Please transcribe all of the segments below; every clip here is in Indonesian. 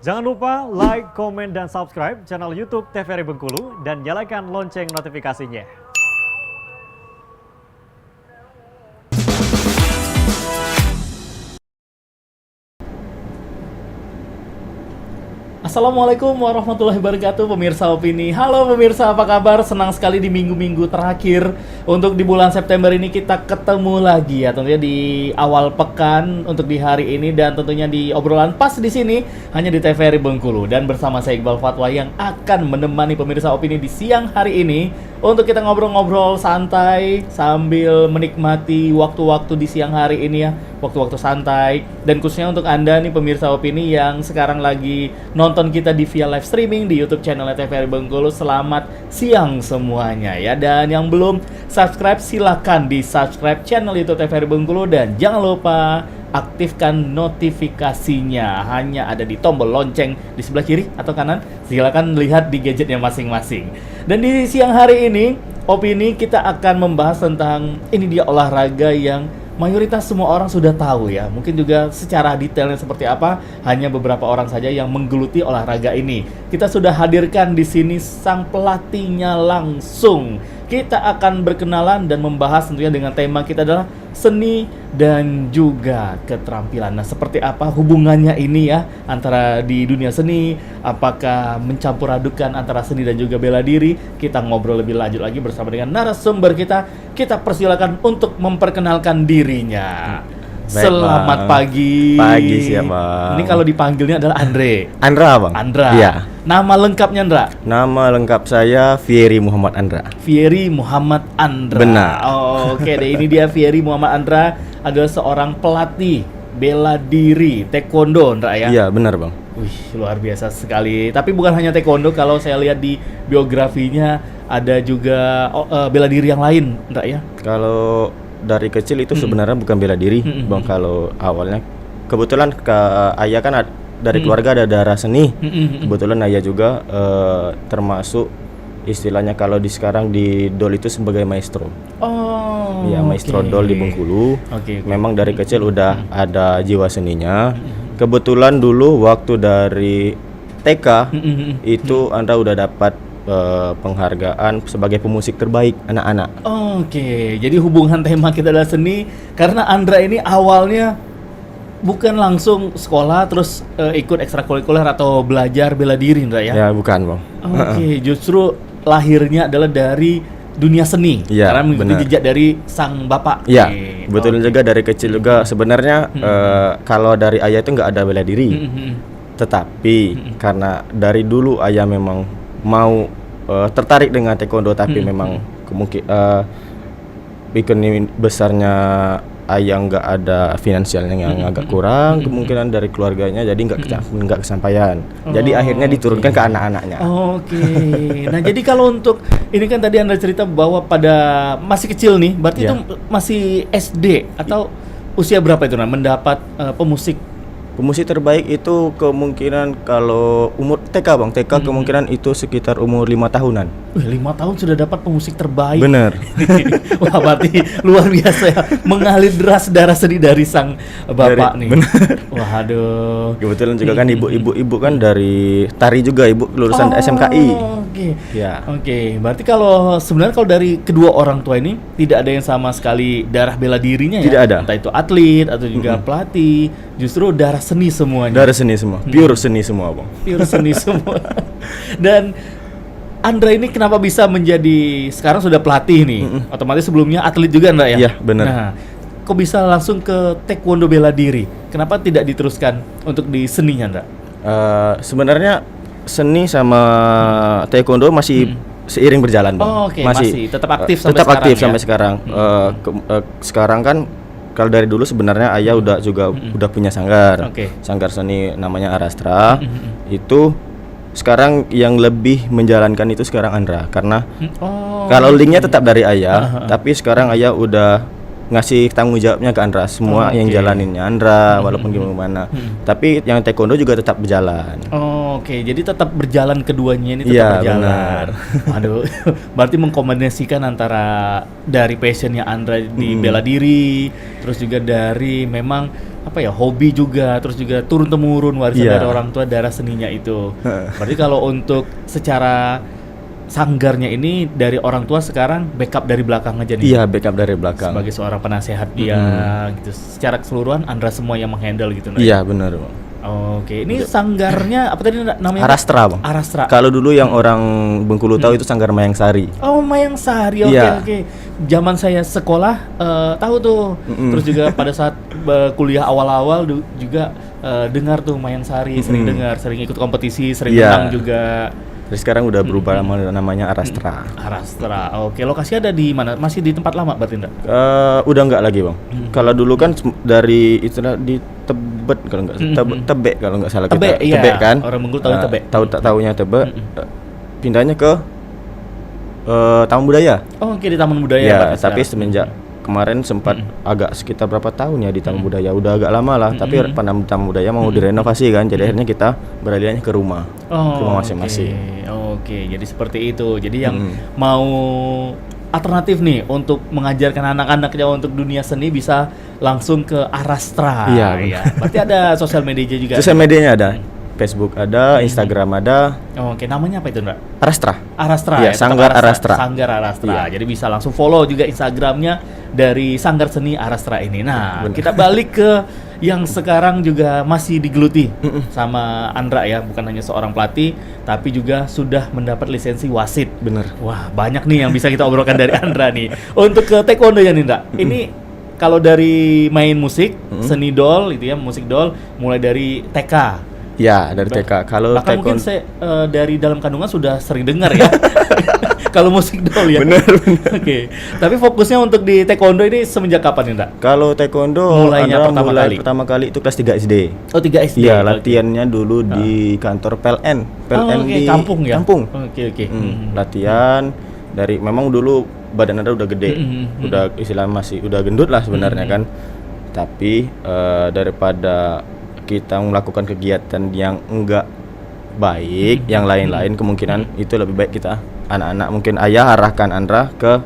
Jangan lupa like, komen, dan subscribe channel YouTube TVRI Bengkulu dan nyalakan lonceng notifikasinya. Assalamualaikum warahmatullahi wabarakatuh, pemirsa Opini. Halo pemirsa, apa kabar? Senang sekali di minggu-minggu terakhir untuk di bulan September ini kita ketemu lagi ya, tentunya di awal pekan untuk di hari ini dan tentunya di obrolan pas di sini hanya di TVRI Bengkulu dan bersama saya Iqbal Fatwa yang akan menemani pemirsa Opini di siang hari ini untuk kita ngobrol-ngobrol santai sambil menikmati waktu-waktu di siang hari ini ya, waktu-waktu santai. Dan khususnya untuk Anda nih pemirsa Opini yang sekarang lagi nonton kita di via live streaming di YouTube channel TVRI Bengkulu, selamat siang semuanya ya. Dan yang belum subscribe silakan di subscribe channel YouTube TVRI Bengkulu dan jangan lupa aktifkan notifikasinya, hanya ada di tombol lonceng di sebelah kiri atau kanan. Silakan lihat di gadgetnya masing-masing. Dan di siang hari ini Opini kita akan membahas tentang ini dia olahraga yang mayoritas semua orang sudah tahu ya. Mungkin juga secara detailnya seperti apa, hanya beberapa orang saja yang menggeluti olahraga ini. Kita sudah hadirkan di sini sang pelatihnya langsung. Kita akan berkenalan dan membahas tentunya dengan tema kita adalah seni dan juga keterampilan. Nah, seperti apa hubungannya ini ya antara di dunia seni? Apakah mencampur adukan antara seni dan juga bela diri? Kita ngobrol lebih lanjut lagi bersama dengan narasumber kita. Kita persilakan untuk memperkenalkan dirinya. Baik, Selamat Bang. pagi. Pagi sih ya, Bang. Ini kalau dipanggilnya adalah Andre. Andra, Bang? Andra. Iya. Nama lengkapnya Andra? Nama lengkap saya Fieri Muhammad Andra. Fieri Muhammad Andra. Benar. Oh, oke deh, ini dia Fieri Muhammad Andra adalah seorang pelatih bela diri taekwondo, Andra ya. Iya, benar, Bang. Wih, luar biasa sekali. Tapi bukan hanya taekwondo, kalau saya lihat di biografinya ada juga bela diri yang lain, Andra ya. Kalau dari kecil itu sebenarnya bukan bela diri, Bang. Kalau awalnya kebetulan ayah kan dari keluarga ada darah seni. Kebetulan ayah juga termasuk istilahnya kalau di sekarang di DOL itu sebagai maestro. Oh. Iya, maestro oke. DOL di Bengkulu. Oke. Memang dari kecil udah ada jiwa seninya. Kebetulan dulu waktu dari TK itu Anda udah dapat penghargaan sebagai pemusik terbaik anak-anak. Oke, jadi hubungan tema kita adalah seni karena Andra ini awalnya bukan langsung sekolah terus ikut ekstrakurikuler atau belajar bela diri, Andra ya? Ya, bukan, Bang. Oke, justru lahirnya adalah dari dunia seni. Iya, karena mengikuti benar. jejak dari sang bapak. Iya, Oke. betul juga dari kecil juga sebenarnya kalau dari ayah itu nggak ada bela diri. Tetapi karena dari dulu ayah memang mau tertarik dengan taekwondo, tapi memang kemungkinan besarnya ayah nggak ada finansialnya yang agak kurang, kemungkinan dari keluarganya jadi nggak kesampaian. Jadi akhirnya diturunkan ke anak-anaknya. Oke. Nah, jadi kalau untuk ini kan tadi Anda cerita bahwa pada masih kecil nih, berarti Iya. itu masih SD atau usia berapa itu mendapat pemusik? Pemusik terbaik itu kemungkinan kalau umur TK, Bang. TK kemungkinan itu sekitar umur 5 tahunan. Wih, 5 tahun sudah dapat pemusik terbaik. Bener. Wah, berarti luar biasa ya, mengalir deras darah seni dari sang bapak nih. Bener. Waduh. Kebetulan juga kan ibu kan dari tari juga, ibu lulusan SMKI. Oke. Ya. Oke, berarti kalau sebenarnya kalau dari kedua orang tua ini tidak ada yang sama sekali darah bela dirinya ya. Tidak ada. Entah itu atlet atau juga pelatih, justru darah seni semuanya. Dari seni semua, pure seni semua, Bang. Pure seni semua. Dan Andra ini kenapa bisa menjadi sekarang sudah pelatih nih? Otomatis sebelumnya atlet juga, Andra ya? Iya, benar. Nah, kok bisa langsung ke taekwondo bela diri? Kenapa tidak diteruskan untuk di seninya, Andra? Sebenarnya seni sama taekwondo masih seiring berjalan, Bang. Oh, oke, masih tetap aktif sampai tetap sekarang aktif ya? sampai sekarang. Sekarang kan kalau dari dulu sebenarnya ayah udah punya sanggar. Oke. Sanggar seni namanya Arastra. Itu sekarang yang lebih menjalankan itu sekarang Andra, karena Oh. kalau linknya tetap dari ayah, tapi sekarang ayah udah ngasih tanggung jawabnya ke Andra, semua yang Oke. jalaninnya Andra walaupun gimana. Tapi yang taekwondo juga tetap berjalan. Oke, jadi tetap berjalan keduanya ini tetap Iya, berjalan. benar. Aduh, berarti mengkombinasikan antara dari passionnya Andra di bela diri, terus juga dari memang apa ya hobi juga, terus juga turun temurun warisan Iya. dari orang tua darah seninya itu. Berarti kalau untuk secara sanggarnya ini dari orang tua sekarang backup dari belakang aja nih. Iya, backup dari belakang. Sebagai seorang penasehat dia gitu. Secara keseluruhan Andra semua yang menghandle gitu. Nah. Iya, benar, Bang. Oke, ini sanggarnya apa tadi namanya? Arastra, Bang. Arastra. Kalau dulu yang orang Bengkulu tahu itu Sanggar Mayang Sari. Oh, Mayang Sari. Oke, Iya. oke. Zaman saya sekolah tahu tuh. Terus juga pada saat kuliah awal-awal juga dengar tuh Mayang Sari, sering dengar, sering ikut kompetisi, sering Iya. menang juga. Terus sekarang udah berubah namanya Arastra. Arastra. Oke, lokasi ada di mana? Masih di tempat lama berarti enggak? Udah nggak lagi, Bang. Kalau dulu kan dari istilah di Tebet kalau nggak Tebek kalau nggak salah Tebek, kita. iya. Tebek kan. Orang Bengkulu tahu Tebek. Tahunya Tebek. Pindahnya ke Taman Budaya. Oh, oke di Taman Budaya. Ya, berarti tapi sekarang. semenjak kemarin sempat agak sekitar berapa tahun ya di Taman Budaya. Udah agak lama lah, tapi Taman Budaya mau direnovasi kan. Jadi akhirnya kita beralihnya ke rumah. Oh, Ke rumah masing-masing. Oke, jadi seperti itu. Jadi yang mau alternatif nih untuk mengajarkan anak-anaknya untuk dunia seni bisa langsung ke Arastra. Iya, ya. Berarti ada sosial media juga. Sosial medianya ada. Facebook ada, Instagram ada, Oke, namanya apa itu, Ndra? Arastra. Arastra Iya, ya, tetap Sanggar Arastra. Sanggar Arastra. Iya. Jadi bisa langsung follow juga Instagramnya dari Sanggar Seni Arastra ini. Nah, Benar. kita balik ke yang sekarang juga masih digeluti sama Andra ya, bukan hanya seorang pelatih, tapi juga sudah mendapat lisensi wasit. Bener. Wah, banyak nih yang bisa kita obrolkan dari Andra nih. Untuk ke taekwondo ya, Ndra. Ini kalau dari main musik, seni dol itu ya, musik dol, mulai dari TK. Ya, dari TK. Kalau Bahkan mungkin taekwondo saya dari dalam kandungan sudah sering dengar ya. Kalau musik dol ya. Bener. Oke. Tapi fokusnya untuk di taekwondo ini semenjak kapan nih, Ndra? Kalau taekwondo Mulainya Andra pertama mulai kali? pertama kali itu kelas 3 SD. Oh, 3 SD. Iya, Oke. latihannya dulu di kantor PLN. PLN Oh, oke, di kampung ya. Kampung. Oke. Latihan dari memang dulu badan Andra udah gede. Udah istilah masih udah gendut lah sebenarnya kan. Tapi daripada kita melakukan kegiatan yang enggak baik, yang lain-lain kemungkinan itu lebih baik kita anak-anak mungkin ayah arahkan Andra ke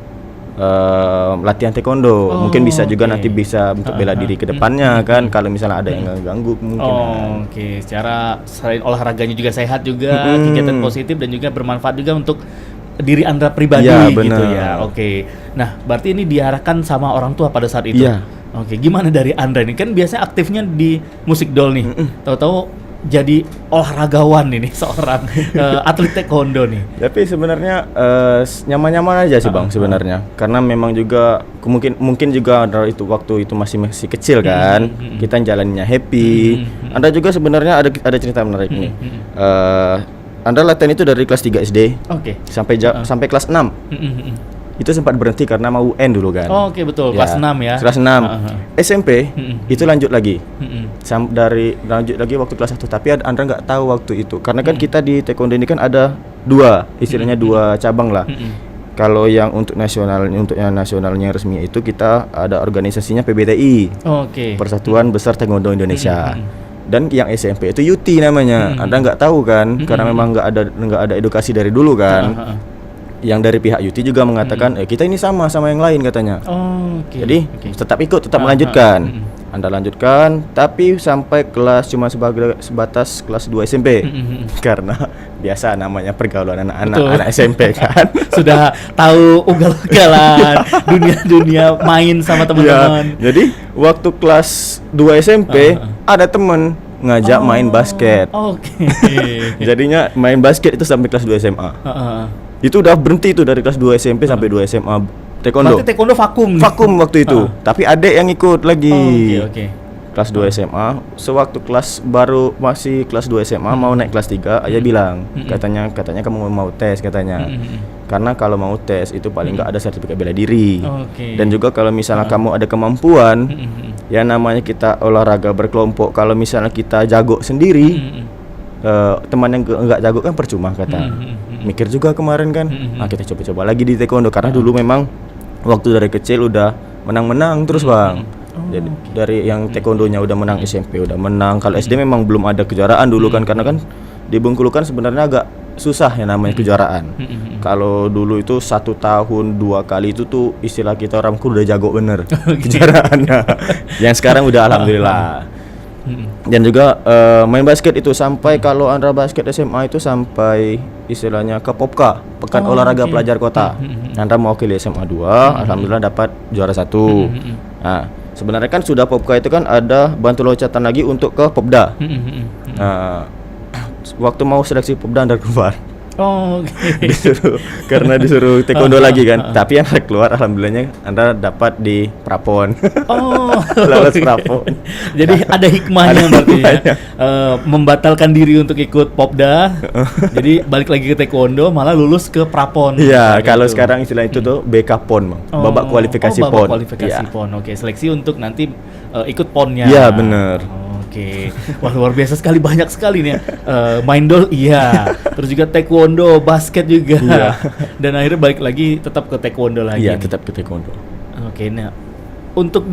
latihan taekwondo. Mungkin bisa juga oke. nanti bisa untuk bela diri ke depannya kan kalau misalnya ada yang ganggu mungkin. Oh, oke. Secara selain olahraganya juga sehat juga, kegiatan positif dan juga bermanfaat juga untuk diri Andra pribadi Ya, gitu benar. ya. Oke. Nah, berarti ini diarahkan sama orang tua pada saat itu. Iya. Oke, gimana dari Andra ini? Kan biasanya aktifnya di musik dol nih. Tahu-tahu jadi olahragawan ini seorang atlet taekwondo nih. Tapi sebenarnya nyaman-nyaman aja sih Bang sebenarnya. Karena memang juga mungkin juga Andra itu waktu itu masih kecil kan. Kita jalannya happy. Andra juga sebenarnya ada cerita menarik nih. Andra latihan itu dari kelas 3 SD Oke. sampai kelas 6. Itu sempat berhenti karena mau UN dulu kan. Oh, oke betul, Ya, kelas 6 ya. Kelas 6. SMP itu lanjut lagi. Lanjut lagi waktu kelas 1, tapi Andra nggak tahu waktu itu. Karena kan kita di taekwondo ini kan ada istilahnya dua cabang lah. Kalau yang untuk yang nasionalnya resmi itu kita ada organisasinya PBTI. Oke. Persatuan Besar Taekwondo Indonesia. Dan yang SMP itu YUTI namanya. Andra nggak tahu kan karena memang nggak ada edukasi dari dulu kan. Yang dari pihak YUTI juga mengatakan kita ini sama yang lain katanya. Oh, oke. Jadi tetap melanjutkan. Anda lanjutkan, tapi sampai kelas cuma sebatas kelas 2 SMP. Karena biasa namanya pergaulan anak SMP kan. Sudah tahu ugal-ugalan dunia main sama teman-teman. Ya, jadi waktu kelas 2 SMP ada temen ngajak main basket. Oke. Jadinya main basket itu sampai kelas 2 SMA. Itu udah berhenti tuh dari kelas 2 SMP sampai 2 SMA taekwondo. Berarti taekwondo vakum nih? Vakum waktu itu. Tapi adek yang ikut lagi. Oke. Kelas 2 SMA, sewaktu masih kelas 2 SMA mau naik kelas 3, ayah bilang, katanya kamu mau tes katanya. Karena kalau mau tes itu paling nggak ada sertifikat bela diri. Oke. Dan juga kalau misalnya kamu ada kemampuan, ya namanya kita olahraga berkelompok, kalau misalnya kita jago sendiri, teman yang nggak jago kan percuma kata. Mikir juga kemarin kan, kita coba-coba lagi di taekwondo karena dulu memang waktu dari kecil udah menang-menang terus bang. Jadi dari yang taekwondonya udah menang SMP udah menang. Kalau SD memang belum ada kejuaraan dulu kan, karena kan di Bengkulu kan sebenarnya agak susah ya namanya kejuaraan. Kalau dulu itu 1 tahun 2 kali itu tuh istilah kita orang Bengkulu udah jago bener kejuaraannya. Yang sekarang udah alhamdulillah. Dan juga main basket itu sampai kalau Andra basket SMA itu sampai istilahnya ke Popka, Pekan Olahraga Pelajar Kota. Andra mewakili SMA 2, alhamdulillah dapat juara 1. Nah, sebenarnya kan sudah Popka itu kan ada bantu loncatan lagi untuk ke Popda. Nah, waktu mau seleksi Popda Andra keluar. Oh, oke. Karena disuruh taekwondo lagi kan. Tapi yang keluar alhamdulillahnya Andra dapat di Prapon. Oh, Lolos oke. Prapon. Jadi ada hikmahnya Ada berarti ya. hikmahnya. Membatalkan diri untuk ikut Popda. Jadi balik lagi ke taekwondo malah lulus ke Prapon. Iya, Gitu. kalau sekarang istilah itu tuh BK PON, Bang. Babak kualifikasi babak PON. kualifikasi Iya. PON. Oke, seleksi untuk nanti ikut PON-nya. Iya, bener. Oke, wah luar biasa sekali, banyak sekali nih ya. Main dol iya, terus juga taekwondo, basket juga. Iya. Dan akhirnya balik lagi tetap ke taekwondo lagi. Iya, nih. tetap ke taekwondo. Oke, nah untuk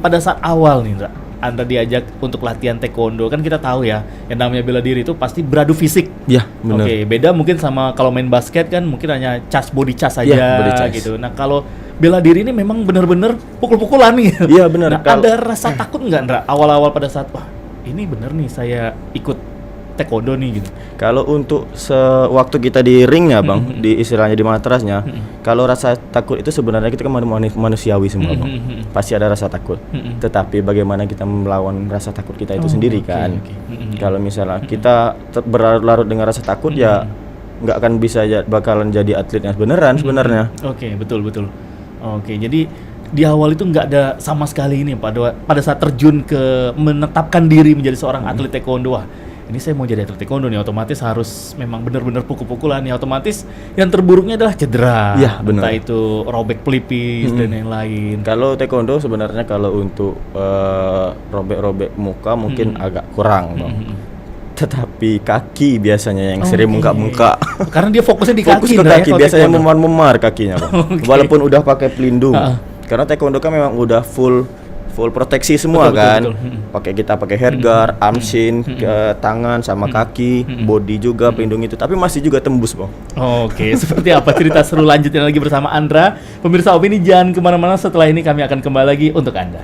pada saat awal nih, Ndra, Anda diajak untuk latihan taekwondo, kan kita tahu ya, yang namanya bela diri itu pasti beradu fisik. Iya, benar. Oke, beda mungkin sama kalau main basket kan mungkin hanya body charge aja Iya, body charge. gitu. Nah, kalau bela diri ini memang benar-benar pukul-pukulan nih. Iya, benar. Nah, ada rasa takut nggak, Ndra, awal-awal pada saat wah ini bener nih saya ikut taekwondo nih gitu. Kalau untuk sewaktu kita di ringnya bang, di istilahnya di matrasnya, kalau rasa takut itu sebenarnya kita kan manusiawi semua bang, pasti ada rasa takut. Tetapi bagaimana kita melawan rasa takut kita itu sendiri kan? Kalau misalnya kita berlarut-larut dengan rasa takut ya nggak akan bisa bakalan jadi atlet yang beneran sebenarnya. Oke, betul. Oke, jadi di awal itu nggak ada sama sekali ini pada saat terjun ke menetapkan diri menjadi seorang atlet taekwondo. Wah, ini saya mau jadi atlet taekwondo nih, otomatis harus memang benar-benar pukul-pukulan nih, otomatis yang terburuknya adalah cedera. Iya, benar. Entah itu robek pelipis dan yang lain. Kalau taekwondo sebenarnya kalau untuk robek-robek muka mungkin agak kurang bang. Tetapi kaki biasanya yang sering bengkak-bengkak. Karena dia fokusnya di Fokus kaki, ke Ndra, ya, kaki, kalau biasanya taekwondo. memar-memar kakinya bang. Oke. Walaupun udah pakai pelindung. Karena taekwondo kan memang udah full proteksi semua Betul, kan. betul. Kita pakai hairguard, armshin, ke tangan sama kaki, body juga pelindung itu. Tapi masih juga tembus bang. Oke, seperti apa cerita seru lanjutnya lagi bersama Andra. Pemirsa Opini jangan kemana-mana, setelah ini kami akan kembali lagi untuk Anda.